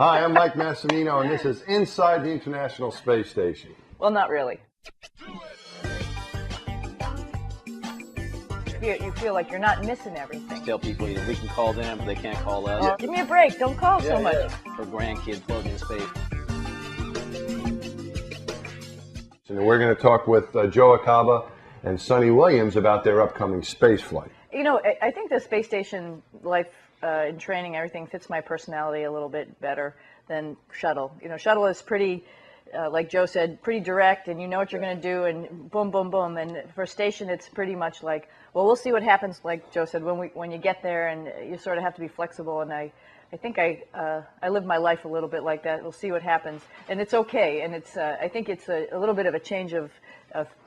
Hi, I'm Mike Massimino, and this is Inside the International Space Station. Well, not really. You feel like you're not missing everything. Tell people we can call them, but they can't call us. Give me a break. Don't call so much. For grandkids floating in space. And we're going to talk with Joe Acaba and Sonny Williams about their upcoming space flight. You know, I think the space station life and training, everything fits my personality a little bit better than shuttle. You know, shuttle is pretty, like Joe said, pretty direct, and you know what you're going to do, and boom, boom, boom. And for station, it's pretty much like, well, we'll see what happens. Like Joe said, when you get there, and you sort of have to be flexible. And I think I live my life a little bit like that. We'll see what happens, and it's okay. And it's I think it's a little bit of a change of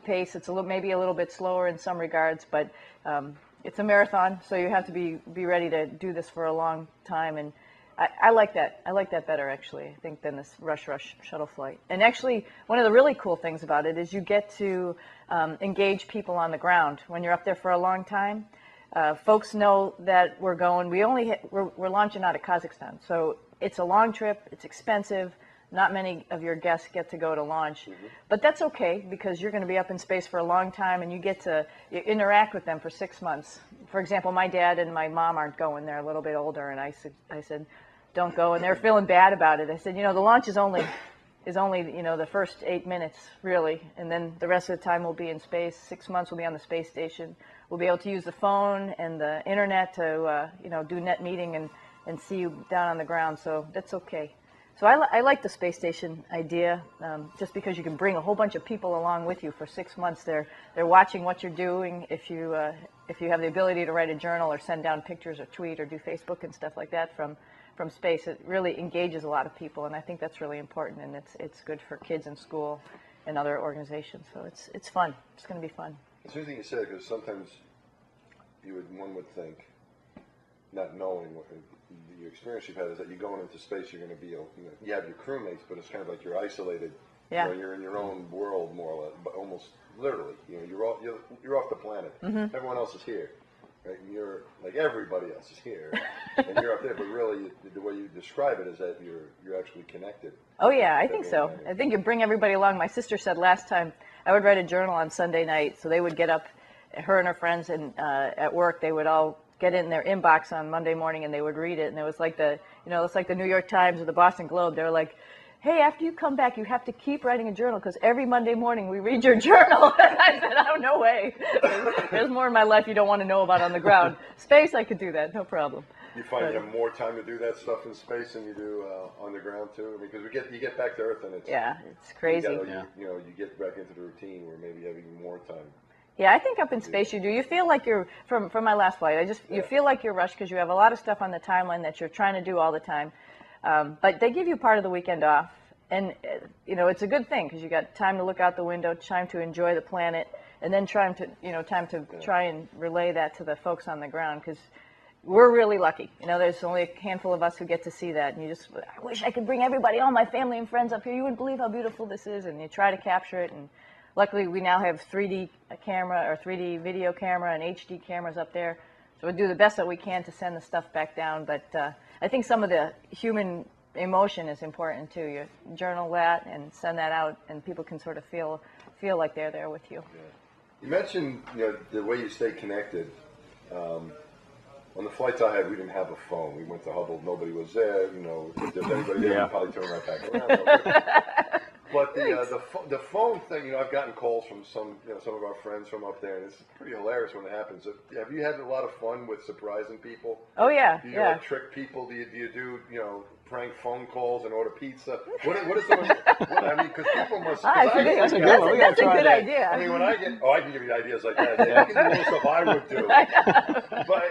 pace. It's maybe a little bit slower in some regards, but it's a marathon, so you have to be ready to do this for a long time. And I like that. I like that better, actually, I think, than this rush shuttle flight. And actually, one of the really cool things about it is you get to engage people on the ground when you're up there for a long time. Folks know that we're going. We're launching out of Kazakhstan, so it's a long trip. It's expensive. Not many of your guests get to go to launch, but that's okay because you're going to be up in space for a long time, and you get to interact with them for 6 months. For example, my dad and my mom aren't going. They're a little bit older, and I said, don't go, and they're feeling bad about it. I said, you know, the launch is only you know, the first 8 minutes really, and then the rest of the time we'll be in space. 6 months we'll be on the space station. We'll be able to use the phone and the internet to you know, do net meeting and see you down on the ground. So that's okay. So I like the space station idea, just because you can bring a whole bunch of people along with you for 6 months. They're watching what you're doing. If you have the ability to write a journal or send down pictures or tweet or do Facebook and stuff like that from space, it really engages a lot of people, and I think that's really important, and it's good for kids in school and other organizations. So it's fun. It's going to be fun. It's interesting you said, because sometimes one would think, not knowing what the experience you've had, is that you're going into space, you're going to be, you know, you have your crewmates, but it's kind of like you're isolated. Yeah. You know, you're in your own world, more or less, but almost literally. You know, you're off the planet. Everyone else is here, right? And you're like everybody else is here, and you're up there. But really, the way you describe it is that you're actually connected. Oh yeah, I think so. I think you bring everybody along. My sister said last time I would write a journal on Sunday night, so they would get up, her and her friends, and at work they would all get it in their inbox on Monday morning, and they would read it, and it was like it's like the New York Times or the Boston Globe. They were like, hey, after you come back, you have to keep writing a journal, because every Monday morning we read your journal. And I said, oh, no way. There's more in my life you don't want to know about on the ground. Space, I could do that, no problem. You find you have more time to do that stuff in space than you do on the ground too, because you get back to Earth, and it's crazy. You get back into the routine where maybe you have even more time. Yeah, I think up in space you do. You feel like you're, from my last flight, you feel like you're rushed because you have a lot of stuff on the timeline that you're trying to do all the time. But they give you part of the weekend off. And, you know, it's a good thing because you got time to look out the window, time to enjoy the planet, and then time to try and relay that to the folks on the ground, because we're really lucky. You know, there's only a handful of us who get to see that. And I wish I could bring everybody, all my family and friends up here. You wouldn't believe how beautiful this is. And you try to capture it. And luckily, we now have 3D camera or 3D video camera and HD cameras up there. So we do the best that we can to send the stuff back down. But I think some of the human emotion is important too. You journal that and send that out, and people can sort of feel like they're there with you. Yeah. You mentioned, you know, the way you stay connected. On the flights I had, we didn't have a phone. We went to Hubble. Nobody was there. You know, if there's anybody there, we'd probably turn right back around. But the phone thing, you know, I've gotten calls from some of our friends from up there, and it's pretty hilarious when it happens. Have you had a lot of fun with surprising people? Oh yeah, do you like trick people? Do you do prank phone calls and order pizza? What is some of, I mean, because people must. That's a good idea. I mean, when I can give you ideas like that. Yeah. You can do stuff I would do. But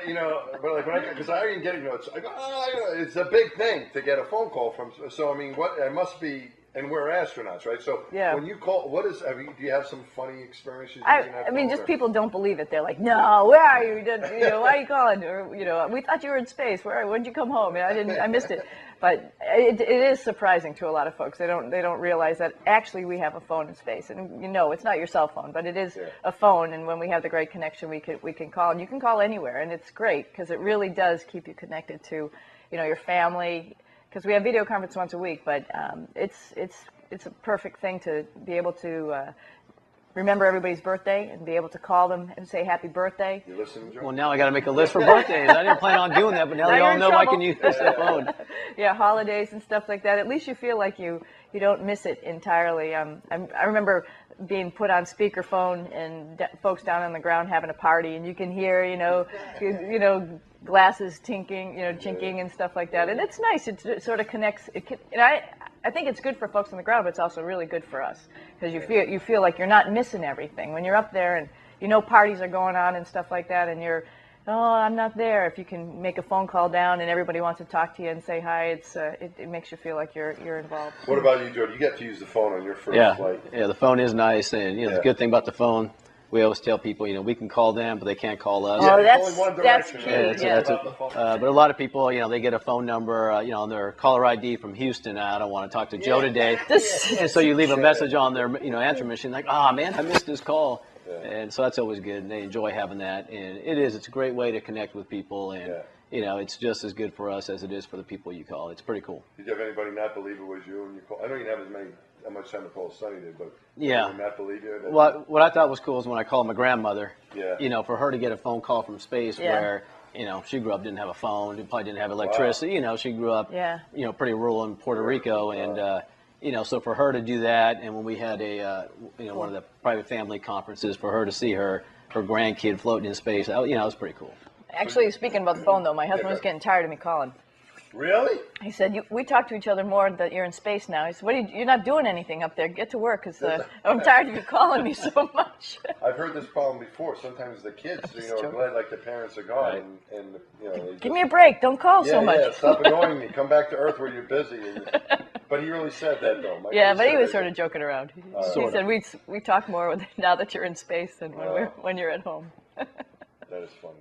because I didn't get it's a big thing to get a phone call from. So I mean, it must be. And we're astronauts, right? So when you call, do you have some funny experiences? I mean, just people don't believe it. They're like, no, where are you? Why are you calling? Or, we thought you were in space. When'd you come home? I missed it. But it is surprising to a lot of folks. They don't realize that actually we have a phone in space. And it's not your cell phone, but it is a phone. And when we have the great connection, we can call. And you can call anywhere. And it's great because it really does keep you connected to, your family, because we have video conference once a week, but it's a perfect thing to be able to remember everybody's birthday and be able to call them and say happy birthday. You listening, Joe? Well, now I got to make a list for birthdays. I didn't plan on doing that, but now they you're all in know I trouble. can use the phone. Yeah, holidays and stuff like that. At least you feel like you don't miss it entirely. I remember being put on speakerphone and folks down on the ground having a party, and you can hear, glasses chinking and stuff like that. And it's nice. It sort of connects. I think it's good for folks on the ground, but it's also really good for us because you feel like you're not missing everything when you're up there, and parties are going on and stuff like that, and you're, oh, I'm not there. If you can make a phone call down and everybody wants to talk to you and say hi, it makes you feel like you're involved. What about you, Joe? You get to use the phone on your first flight. Yeah, the phone is nice, and the good thing about the phone, we always tell people, we can call them, but they can't call us. Oh, Yeah, only one that's direction. key. But a lot of people, they get a phone number, on their caller ID from Houston. I don't want to talk to Joe today, and so you leave a message on their, answering machine like, man, I missed this call. Yeah. And so that's always good, and they enjoy having that. And it's a great way to connect with people, and it's just as good for us as it is for the people you call. It's pretty cool. Did you have anybody not believe it was you when you called? I know you didn't have as much time to call Sonny did, but yeah, not believe you. What I thought was cool is when I called my grandmother. Yeah. For her to get a phone call from space where she grew up, didn't have a phone, probably didn't have electricity. Wow. She grew up pretty rural in Puerto Rico, and so for her to do that, and when we had one of the private family conferences, for her to see her grandkid floating in space, it was pretty cool. Actually, speaking about the phone, though, my husband was getting tired of me calling. Really? He said, we talk to each other more that you're in space now. He said, you're not doing anything up there. Get to work, because I'm tired of you calling me so much. I've heard this problem before. Sometimes the kids, are glad like the parents are gone, right. and they give me a break. Don't call so much. Yeah, stop annoying me. Come back to Earth where you're busy. But he really said that, though. But he was sort of joking around. He said, we talk more now that you're in space than when you're at home. That is funny.